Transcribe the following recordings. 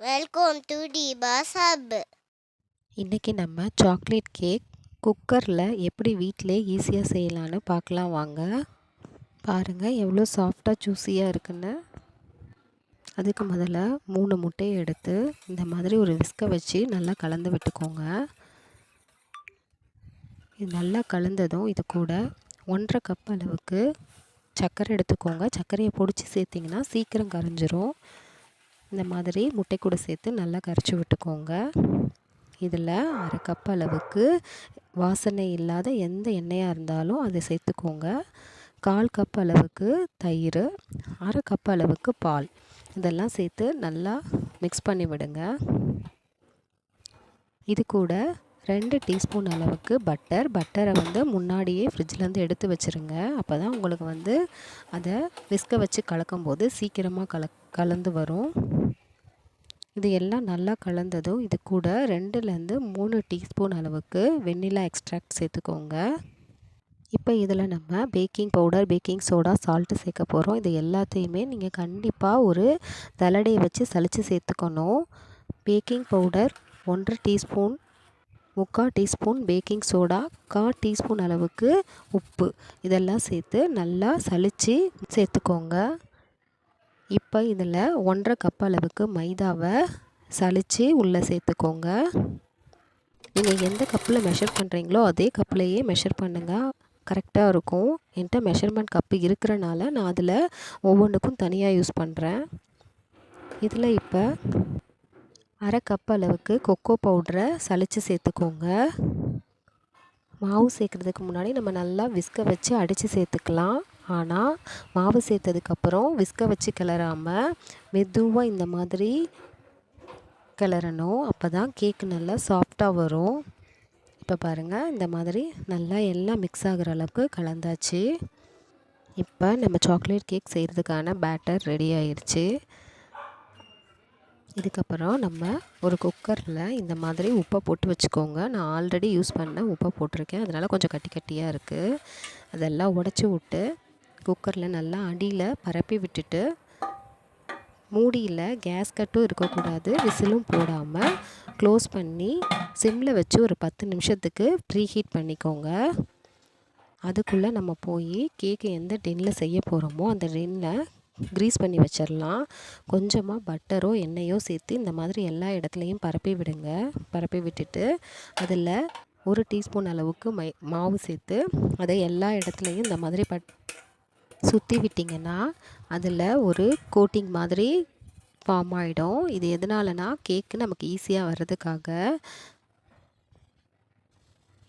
Welcome to டிபாஸ் hub. இன்றைக்கி நம்ம chocolate cake குக்கரில் எப்படி வீட்டிலே ஈஸியாக செய்யலான்னு பார்க்கலாம் வாங்க. பாருங்கள் எவ்வளோ சாஃப்டாக ஜூஸியாக இருக்குன்னு. அதுக்கு முதல்ல 3 முட்டையை எடுத்து இந்த மாதிரி ஒரு விஸ்கை வச்சு நல்லா கலந்து விட்டுக்கோங்க. இது நல்லா கலந்ததும் இது கூட 1.5 கப் அளவுக்கு சர்க்கரை எடுத்துக்கோங்க. சர்க்கரையை பொடிச்சு சேர்த்திங்கன்னா சீக்கிரம் கரைஞ்சிரும். இந்த மாதிரி முட்டை கூட சேர்த்து நல்லா கரைச்சி விட்டுக்கோங்க. இதில் 1/2 கப் அளவுக்கு வாசனை இல்லாத எந்த எண்ணெயாக இருந்தாலும் அதை சேர்த்துக்கோங்க. 1/4 கப் அளவுக்கு தயிர், 1/2 கப் அளவுக்கு பால், இதெல்லாம் சேர்த்து நல்லா மிக்ஸ் பண்ணி விடுங்க. இது கூட 2 டீஸ்பூன் அளவுக்கு பட்டரை முன்னாடியே ஃப்ரிட்ஜிலேருந்து எடுத்து வச்சுருங்க. அப்போ தான் உங்களுக்கு அதை விஸ்கை வச்சு கலக்கும்போது சீக்கிரமாக கலந்து வரும். இது எல்லாம் நல்லா கலந்ததும் இது கூட 2லேருந்து 3 டீஸ்பூன் அளவுக்கு வெண்ணிலா எக்ஸ்ட்ராக்ட் சேர்த்துக்கோங்க. இப்போ இதில் நம்ம baking powder, baking soda, salt சேர்க்க போகிறோம். இது எல்லாத்தையுமே நீங்கள் கண்டிப்பாக ஒரு தலடையை வச்சு சலித்து சேர்த்துக்கணும். Baking powder 1 teaspoon, 3/4 teaspoon baking soda, 1/4 teaspoon அளவுக்கு உப்பு, இதெல்லாம் சேர்த்து நல்லா சலித்து சேர்த்துக்கோங்க. இப்போ இதில் 1.5 கப் அளவுக்கு மைதாவை சலித்து உள்ளே சேர்த்துக்கோங்க. நீங்கள் எந்த கப்பில் மெஷர் பண்ணுறீங்களோ அதே கப்லேயே மெஷர் பண்ணுங்கள், கரெக்டாக இருக்கும். என்கிட்ட மெஷர்மெண்ட் கப்பு இருக்கிறனால நான் அதில் ஒவ்வொன்றுக்கும் தனியாக யூஸ் பண்ணுறேன். இதில் இப்போ 1/2 கப் அளவுக்கு கொக்கோ பவுடரை சலித்து சேர்த்துக்கோங்க. மாவு சேர்க்குறதுக்கு முன்னாடி நம்ம நல்லா விஸ்கை வச்சு அடித்து சேர்த்துக்கலாம். ஆனால் மாவு சேர்த்ததுக்கப்புறம் விஸ்கை வச்சு கிளறாமல் மெதுவாக இந்த மாதிரி கிளறணும். அப்போ தான் கேக்கு நல்லா சாஃப்டாக வரும். இப்போ பாருங்கள், இந்த மாதிரி நல்லா எல்லாம் மிக்ஸ் ஆகிற அளவுக்கு கலந்தாச்சு. இப்போ நம்ம சாக்லேட் கேக் செய்கிறதுக்கான பேட்டர் ரெடி ஆயிடுச்சு. இதுக்கப்புறம் நம்ம ஒரு குக்கரில் இந்த மாதிரி உப்பை போட்டு வச்சுக்கோங்க. நான் ஆல்ரெடி யூஸ் பண்ண உப்பை போட்டிருக்கேன், அதனால் கொஞ்சம் கட்டி கட்டியாக இருக்குது. அதெல்லாம் உடச்சி விட்டு குக்கரில் நல்லா அடியில் பரப்பி விட்டுட்டு மூடியில் கேஸ் கட்டும் இருக்கக்கூடாது, விசிலும் போடாமல் க்ளோஸ் பண்ணி சிம்மில் வச்சு ஒரு 10 நிமிஷத்துக்கு ப்ரீ ஹீட் பண்ணிக்கோங்க. அதுக்குள்ளே நம்ம போய் கேக்கு எந்த டின்னில் செய்ய போகிறோமோ அந்த டின்னை க்ரீஸ் பண்ணி வச்சிடலாம். கொஞ்சமாக பட்டரோ எண்ணெயோ சேர்த்து இந்த மாதிரி எல்லா இடத்துலையும் பரப்பி விடுங்க. பரப்பி விட்டுட்டு அதில் 1 டீஸ்பூன் அளவுக்கு மாவு சேர்த்து அதை எல்லா இடத்துலையும் இந்த மாதிரி சுற்றி விட்டிங்கன்னா அதில் ஒரு கோட்டிங் மாதிரி ஃபார்ம் ஆகிடும். இது எதனாலனா கேக்கு நமக்கு ஈஸியாக வர்றதுக்காக.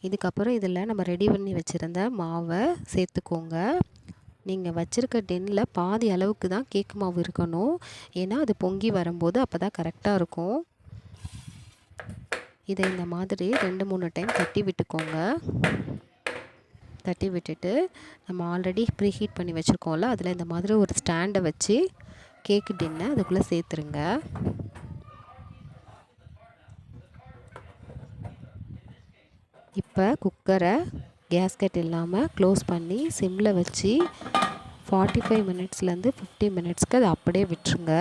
இதுக்கப்புறம் இதில் நம்ம ரெடி பண்ணி வச்சுருந்த மாவை சேர்த்துக்கோங்க. நீங்கள் வச்சுருக்க டின்னில் பாதி அளவுக்கு தான் கேக்கு மாவு இருக்கணும், ஏன்னா அது பொங்கி வரும்போது அப்போ தான் கரெக்டாக இருக்கும். இதை இந்த மாதிரி 2-3 டைம் தட்டி விட்டுக்கோங்க. தட்டி விட்டுட்டு நம்ம ஆல்ரெடி ப்ரீ ஹீட் பண்ணி வச்சுருக்கோம்ல, அதில் இந்த மாதிரி ஒரு ஸ்டாண்டை வச்சு கேக்கு டின்னை அதுக்குள்ளே சேர்த்துருங்க. இப்போ குக்கரை கேஸ்கட் இல்லாமல் க்ளோஸ் பண்ணி சிம்மில் வச்சு 45 மினிட்ஸ்லேருந்து 50 மினிட்ஸ்க்கு அதை அப்படியே விட்டுருங்க.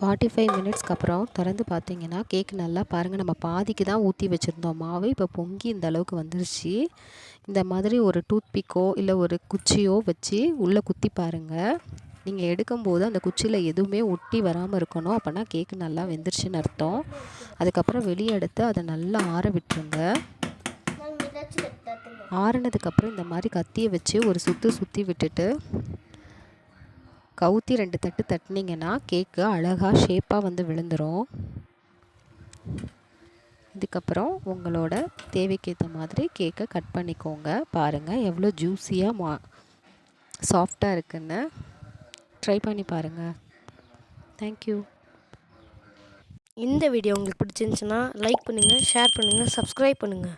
45 மினிட்ஸ்க்கு அப்புறம் திறந்து பார்த்தீங்கன்னா கேக் நல்லா பாருங்கள், நம்ம பாதிக்கு தான் ஊற்றி வச்சுருந்தோம் மாவு, இப்போ பொங்கி இந்த அளவுக்கு வந்துருச்சு. இந்த மாதிரி ஒரு டூத் பிக்கோ இல்லை ஒரு குச்சியோ வச்சு உள்ளே குத்தி பாருங்கள். நீங்கள் எடுக்கும்போது அந்த குச்சியில் எதுவுமே ஒட்டி வராமல் இருக்கணும், அப்போனா கேக்கு நல்லா வெந்துருச்சுன்னு அர்த்தம். அதுக்கப்புறம் வெளியே எடுத்து அதை நல்லா ஆற விட்டுருங்க. ஆறினதுக்கப்புறம் இந்த மாதிரி கத்தியை வச்சு ஒரு சுற்றி விட்டுட்டு கவுத்தி 2 தட்டு தட்டினீங்கன்னா கேக்கு அழகாக ஷேப்பாக விழுந்துடும். இதுக்கப்புறம் உங்களோட தேவைக்கேற்ற மாதிரி கேக்கை கட் பண்ணிக்கோங்க. பாருங்கள் எவ்வளோ ஜூஸியாக சாஃப்டாக இருக்குன்னு. ட்ரை பண்ணி பாருங்கள். தேங்க்யூ. இந்த வீடியோ உங்களுக்கு பிடிச்சிருந்துச்சுன்னா லைக் பண்ணுங்கள், ஷேர் பண்ணுங்கள், சப்ஸ்கிரைப் பண்ணுங்கள்.